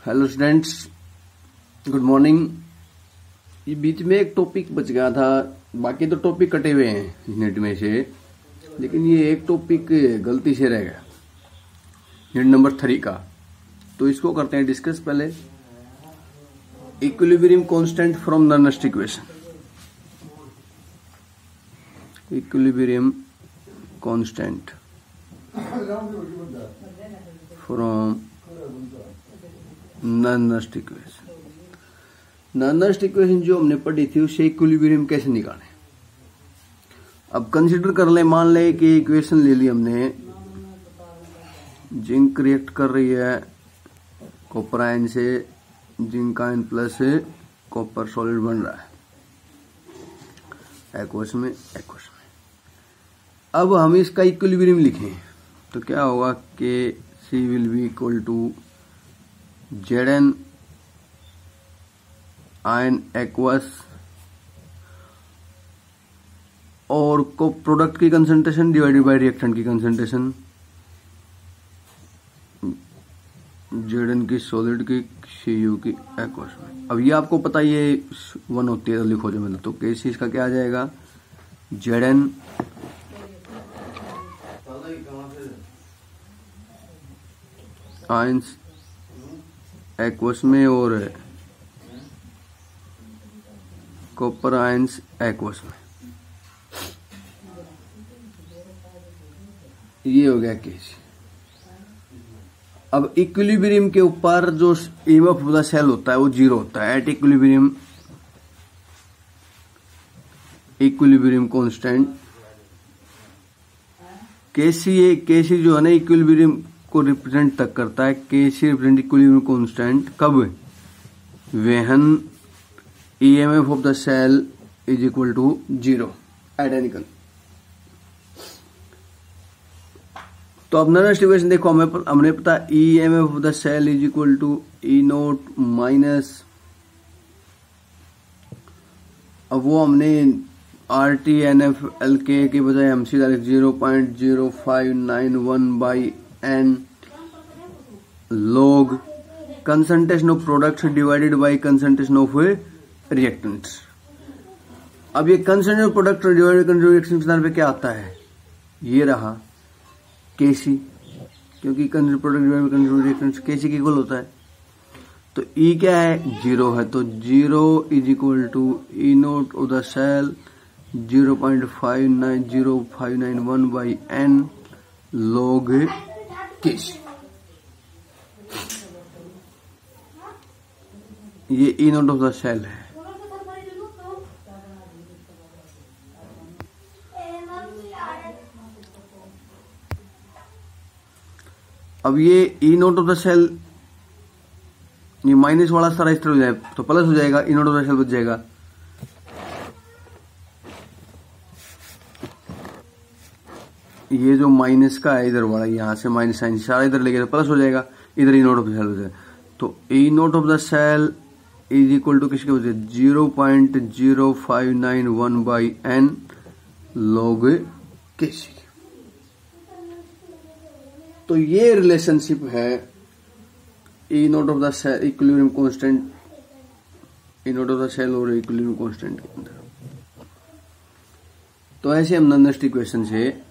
Hello students, good morning. ये बीच में एक टॉपिक बच गया था, बाकी तो टॉपिक कटे हुए हैं यूनिट में से, लेकिन ये एक टॉपिक गलती से रह गया, यूनिट नंबर 3 का। तो इसको करते हैं डिस्कस। पहले equilibrium constant from Nernst equation. Equilibrium constant from Nernst equation. Nernst equation जो हमने पढ़ी थी उससे इक्विलिब्रियम कैसे निकालें। अब कंसीडर कर ले, मान ले कि इक्वेशन ले ली हमने, जिंक रिएक्ट कर रही है कॉपर आयन से, zinc ion plus copper solid बन रहा है एक्वस में। अब हम इसका इक्विलिब्रियम लिखें तो क्या होगा कि C will be equal to Zn ion aqueous और को प्रोडक्ट की कंसंट्रेशन डिवाइडेड बाय रिएक्टेंट की कंसंट्रेशन, Zn की सॉलिड की, Cu की एक्वस में। अब ये आपको पता ही है 1 होती है, तो लिखो जो मतलब, तो केस इसका क्या आ जाएगा, Zn आयंस एक्वस में और कॉपर आयंस एक्वस में। ये हो गया केस। अब इक्विलिब्रियम के ऊपर जो ईएमएफ ऑफ द सेल होता है वो 0 होता है। एट इक्विलिब्रियम कांस्टेंट केसी जो है ना, इक्विलिब्रियम को रिप्रेजेंट तक करता है। केसी रिप्रेजेंट इक्विलिब्रियम कांस्टेंट कब, when EMF of the cell is equal to 0 identical. तो अब नर्नस्ट इक्वेशन देखो, हमने पता EMF of the cell is equal to E nought minus, अब वो हमने RTNF LK के बजाय हम सीधा 0.0591 by N log concentration of products divided by concentration of reactants. अब ये concentration of product divided reactants पे क्या आता है, ये रहा केसी, क्योंकि concentration product divided reactants KC की इक्वल होता है। तो ई क्या है, 0 है, तो 0 is equal to E note of the cell 0.0591 by N log KC. ये E note of the cell है। अब ये E note of the cell, ये माइनस वाला सारा इस तरह हो जाए तो प्लस हो जाएगा, ई नोट ऑफ द सेल बच जाएगा। ये जो माइनस का है इधर वाला, यहां से माइनस साइन सारा इधर लेके तो प्लस हो जाएगा, इधर E note of the cell हो जाएगा। तो E note of the cell is equal to किसके वजह, 0.0591 बाई एन लॉग केसी। तो ये रिलेशनशिप है E note of the cell equilibrium constant, E note of the cell और इक्विलिब्रियम कांस्टेंट के अंदर। तो ऐसे हम नर्नस्ट इक्वेशन से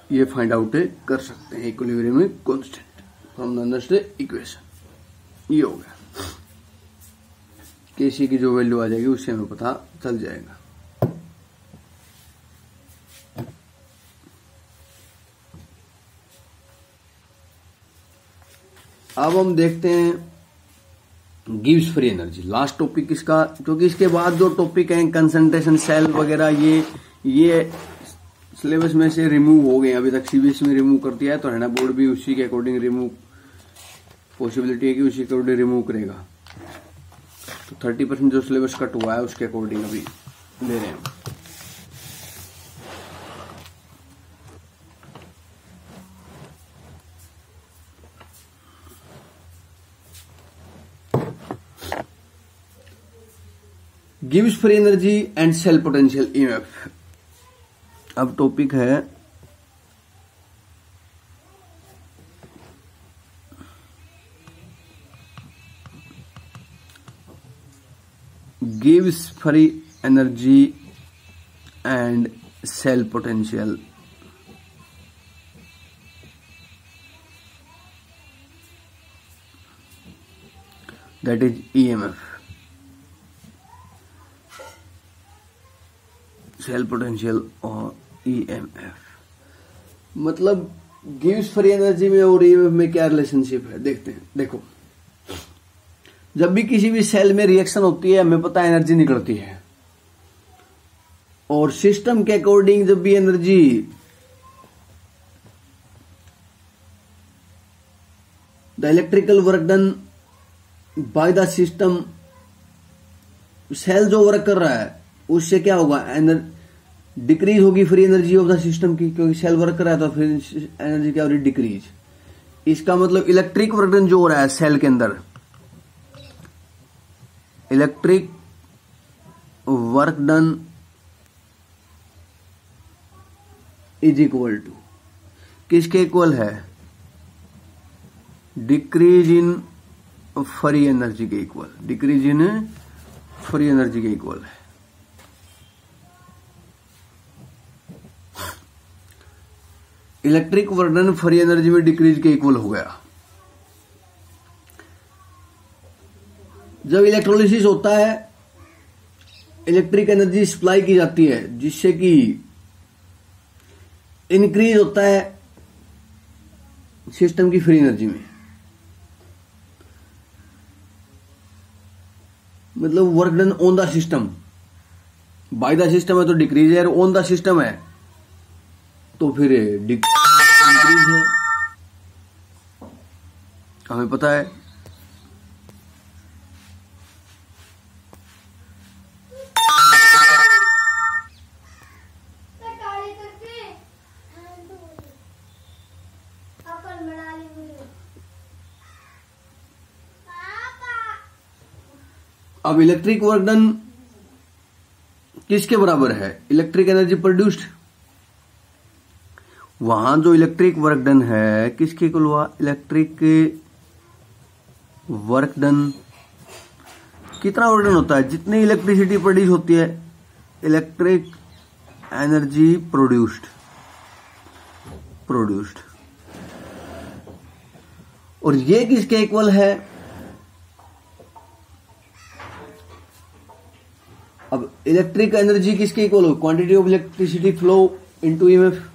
ये फाइंड आउट कर सकते हैं equilibrium constant from Nernst equation. ये हो गया, केसी की जो वैल्यू आ जाएगी उससे हमें पता चल जाएगा। अब हम देखते हैं गिव्स फ्री एनर्जी, लास्ट टॉपिक इसका, क्योंकि इसके बाद जो टॉपिक है कंसंट्रेशन सेल वगैरह ये सिलेबस में से रिमूव हो गए। अभी तक सीबीएसई में रिमूव कर दिया है, तो हरियाणा बोर्ड भी उसी के अकॉर्डिंग रिमूव, पॉसिबिलिटी है कि उसी के अकॉर्डिंग रिमूव करेगा। तो 30% जो सिलेबस कट हुआ है उसके अकॉर्डिंग अभी ले रहे हैं। गिव्स free energy and cell potential EMF. अब टॉपिक है gives free energy and cell potential. That is EMF. Cell potential और EMF. मतलब गिव्स फ्री एनर्जी में और EMF में क्या रिलेशनशिप है देखते हैं. देखो, जब भी किसी भी सेल में रिएक्शन होती है हमें पता है एनर्जी निकलती है, और सिस्टम के अकॉर्डिंग जब भी energy the electrical work done by the system, cell जो वर्क कर रहा है उससे क्या होगा, डिक्रीज होगी free energy of the system की, क्योंकि सेल वर्क कर रहा है तो फिर एनर्जी क्या हो रही है, डिक्रीज. इसका मतलब इलेक्ट्रिक वर्क डन जो हो रहा है सेल के अंदर, electric work done is equal to किसके इक्वल है, डिक्रीज इन फ्री एनर्जी के equal, decrease in free energy के इक्वल है. Electric work done free energy में डिक्रीज के इक्वल हो गया. जब इलेक्ट्रोलिसिस होता है इलेक्ट्रिक एनर्जी सप्लाई की जाती है, जिससे कि इंक्रीज होता है सिस्टम की फ्री एनर्जी में. मतलब work done on the system, bye the system है तो डिक्रीज है, ऑन द सिस्टम है तो फिर इंक्रीज है. हमें पता है अब इलेक्ट्रिक वर्क डन किसके बराबर है, इलेक्ट्रिक एनर्जी प्रोड्यूस्ड. वहां जो इलेक्ट्रिक वर्क डन है किसके इक्वल हुआ, इलेक्ट्रिक वर्क डन. कितना वर्क डन होता है, जितनी इलेक्ट्रिसिटी प्रोड्यूस होती है, इलेक्ट्रिक एनर्जी प्रोड्यूस्ड. और ये किसके इक्वल है, अब इलेक्ट्रिक एनर्जी किसके इक्वल हो, quantity of electricity flow into EMF.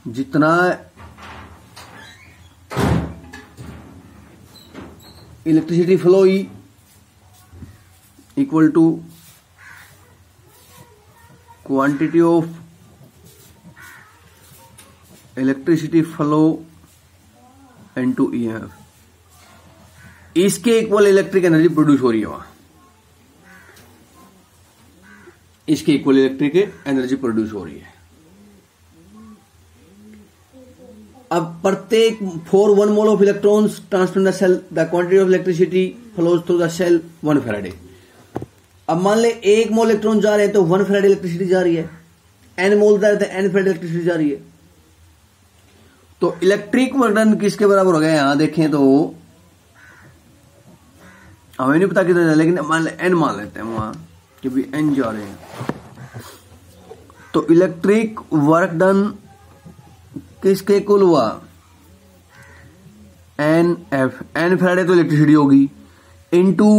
जितना इलेक्ट्रिसिटी फ्लो हुई equal to quantity of electricity flow into EMF. इसके इक्वल इलेक्ट्रिक एनर्जी प्रोड्यूस हो रही है वहां, इसके इक्वल इलेक्ट्रिक एनर्जी प्रोड्यूस हो रही है. अब प्रत्येक for 1 mole of electrons transfer the cell the quantity of electricity flows through the cell 1 faraday. अब मान ले 1 मोल इलेक्ट्रॉन जा रहे हैं तो 1 फैराडे इलेक्ट्रिसिटी जा रही है, n मोल जा रहे हैं तो n फैराडे इलेक्ट्रिसिटी जा रही है. तो इलेक्ट्रिक वर्क डन किसके बराबर हो गया, यहां देखें तो हमें नहीं पता कितना, लेकिन मान ले n मान लेते हैं वहां कि भी n जा रहे हैं. तो इलेक्ट्रिक वर्क डन किसके इक्वल हुआ, NF, n फैराडे तो इलेक्ट्रिसिटी होगी into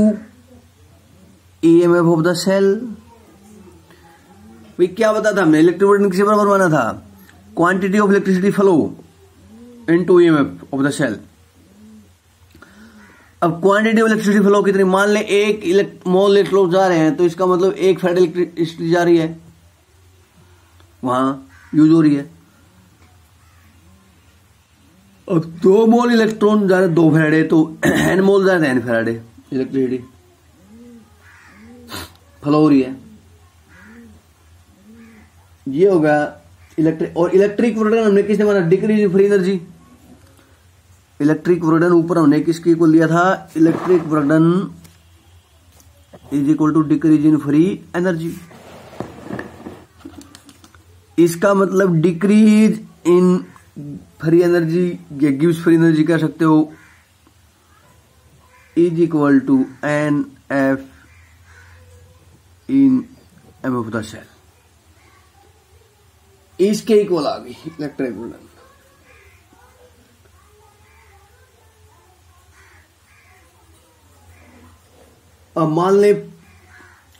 EMF of the cell. भाई क्या बता था हमने, इलेक्ट्रिक वर्क डन किसके बराबर माना था, quantity of electricity flow into EMF of the cell. अब क्वांटिटी ऑफ इलेक्ट्रिसिटी फ्लो कितनी, मान ले 1 मोल इलेक्ट्रॉन जा रहे हैं तो इसका मतलब 1 फैराडे इलेक्ट्रिसिटी जा रही है, वहां यूज हो रही है. अब 2 मोल इलेक्ट्रॉन जा रहे हैं 2 फैराडे, तो n मोल जा रहे हैं n फैराडे इलेक्ट्रिसिटी फ्लो हो रही है. ये होगा इलेक्ट्रिक. और इलेक्ट्रिक वर्क डन हमने किसने माना, decrease free energy. Electric work done ऊपर हमने किसके इक्वल लिया था, electric work done is equal to decrease in free energy. इसका मतलब डिक्रीज इन फ्री एनर्जी या गिव्स फ्री एनर्जी कह सकते हो, is equal to N F in M of the cell, इसके इक्वल आ गई इलेक्ट्रोइक्विवेलेंट। अब मान ले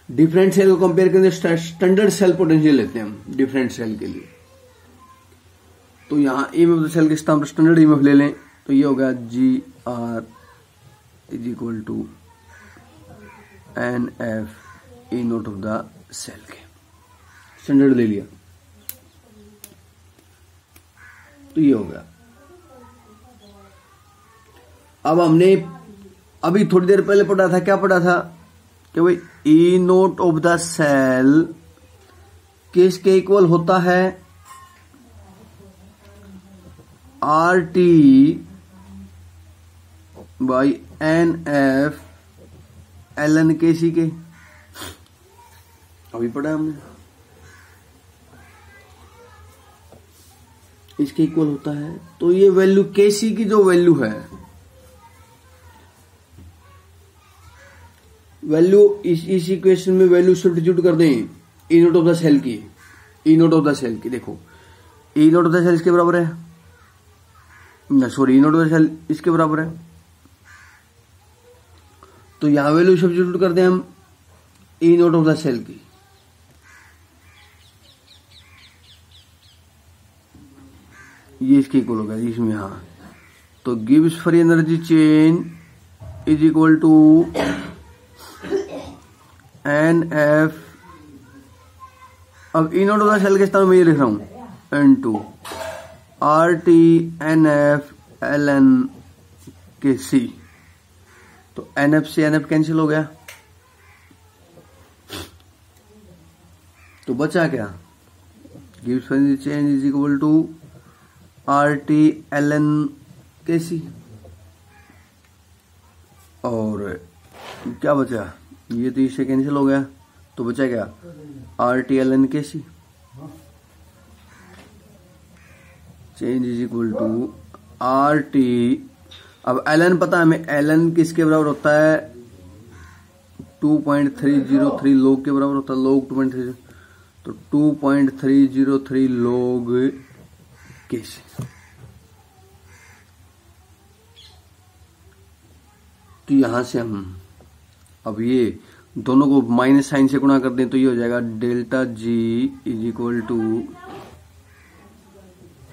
डिफरेंट सेल को कंपेयर करें, स्टैंडर्ड सेल पोटेंशियल लेते हैं हम डिफरेंट सेल के लिए। तो यहां ईएमएफ सेल के स्थान पर स्टैंडर्ड ईएमएफ ले लें, तो ये होगा G R is equal to N F E note of the cell के स्टैंडर्ड ले लिया, तो ये हो गया। अब हमने अभी थोड़ी देर पहले पढ़ा था, क्या पढ़ा था कि भाई E note of the cell किसके इक्वल होता है, R T by n F l N K C के, अभी पढ़ा हमने, इसके इक्वल होता है। तो ये वैल्यू के सी की जो वैल्यू है, वैल्यू इस इक्वेशन में वैल्यू सब्स्टिट्यूट कर दें E note of the cell की, E note of the cell की, देखो E note of the cell इसके बराबर है, sorry E note of the cell इसके बराबर है, तो यहां वैल्यू सब्स्टिट्यूट कर दें हम E note of the cell की, ये इसके इक्वल होगा इसमें, हाँ। तो Gibbs free energy change is equal to N F, अब E note of the cell के स्थान में ये लिख रहा हूं n to R T n F l N K C, तो एन एफ से एन एफ कैंसिल हो गया, तो बचा क्या, Gibbs free energy change is equal to R T L N K सी, और क्या बचा, ये तो इससे कैंसिल हो गया, तो बचा क्या, R T L N K C, change is equal to R T, अब एल एन पता है हमें, एल एन किसके बराबर होता है, 2.303 लोग के बराबर होता है, लोग 2.3, तो 2.303 लोग के सी, तो यहां से हम अब ये दोनों को माइनस साइन से गुणा कर दें, तो ये हो जाएगा delta G is equal to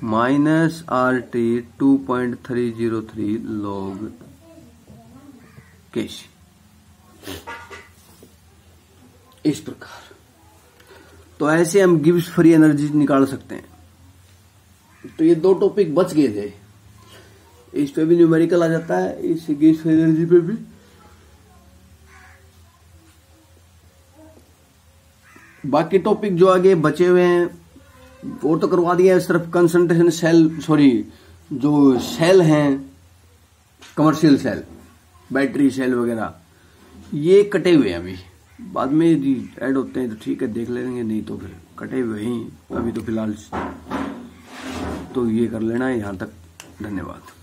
minus R T 2.303 log KC, इस प्रकार। तो ऐसे हम गिब्स फ्री एनर्जी निकाल सकते हैं। तो ये दो टॉपिक बच गए थे, इस पे भी न्यूमेरिकल आ जाता है, इस गिब्स फ्री एनर्जी पे भी। बाकी टॉपिक जो आगे बचे हुए हैं वो तो करवा दिया है, सिर्फ कंसंट्रेशन सेल, सॉरी जो सेल हैं कमर्शियल सेल, बैटरी सेल वगैरह, ये कटे हुए हैं, अभी बाद में यदि ऐड होते हैं तो ठीक है देख लेंगे, नहीं तो फिर कटे हुए ही अभी तो फिलहाल। तो ये कर लेना है यहाँ तक, धन्यवाद।